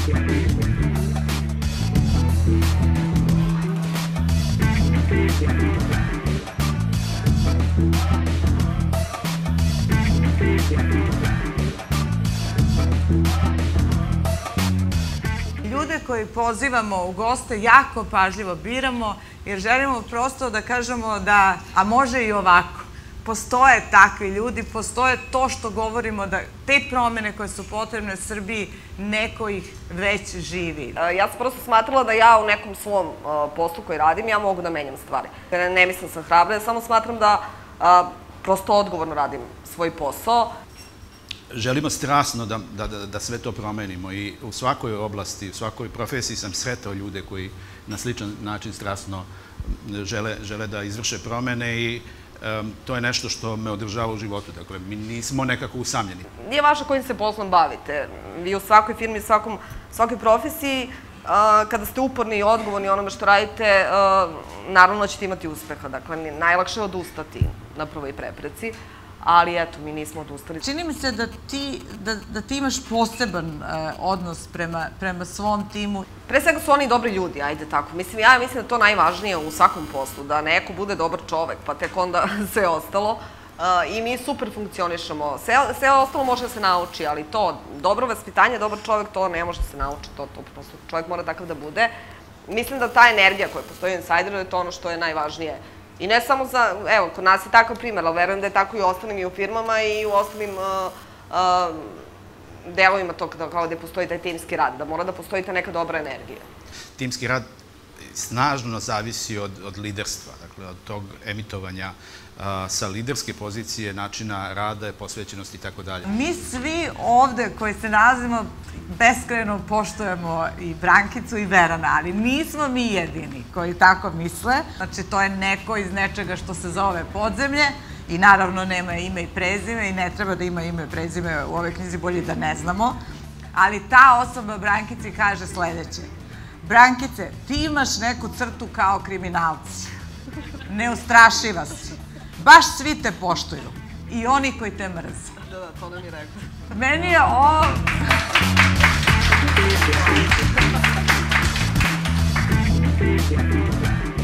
Ljude koji pozivamo u goste jako pažljivo biramo jer želimo prosto da kažemo da, a može i ovako. Postoje takvi ljudi, postoje to što govorimo da te promene koje su potrebne Srbiji, neko ih već živi. Ja sam prosto smatrala da ja u nekom svom poslu koji radim, ja mogu da menjam stvari. Ne mislim da sam hrabra, ja samo smatram da prosto odgovorno radim svoj posao. Želimo strasno da sve to promenimo i u svakoj oblasti, u svakoj profesiji sam sretao ljude koji na sličan način strasno žele da izvrše promene i to je nešto što me održava u životu. Dakle, mi nismo nekako usamljeni. Nije važno kojim se poslom bavite. Vi u svakoj firmi, svakoj profesiji, kada ste uporni i odgovorni onome što radite, naravno ćete imati uspeha. Dakle, najlakše je odustati na prvoj prepreci. Ali eto, mi nismo odustali. Čini mi se da ti imaš poseban odnos prema svom timu. Pre svega su oni dobri ljudi, ajde tako. Ja mislim da je to najvažnije u svakom poslu, da neko bude dobar čovek, pa tek onda sve ostalo. I mi super funkcionišemo. Sve ostalo može da se nauči, ali to, dobro vaspitanje, dobar čovek, to ne može da se nauči. To prosto čovek mora takav da bude. Mislim da ta energija koja postoji u Insajderu je to ono što je najvažnije. I ne samo za, evo, kod nas je takav primer, ali verujem da je tako i u ostalim i u firmama i u ostalim delovima to kao gde postoji taj timski rad, da mora da postoji ta neka dobra energija. Timski rad snažno zavisi od liderstva, dakle, od tog emitovanja sa liderske pozicije, načina rada, posvećenosti i tako dalje. Mi svi ovde koji se nalazimo beskrajno poštujemo i Brankicu i Verana, ali nismo mi jedini koji tako misle. Znači, to je neko iz nečega što se zove podzemlje i naravno nema ime i prezime i ne treba da ima ime i prezime u ovoj knjizi, bolje da ne znamo. Ali ta osoba Brankici kaže sledeće. Brankice, ti imaš neku crtu kao kriminalci. Neustrašiva si. Baš svi te poštuju. I oni koji te mrze. Da, to nam je rekao. Meni je ovo... Thank you.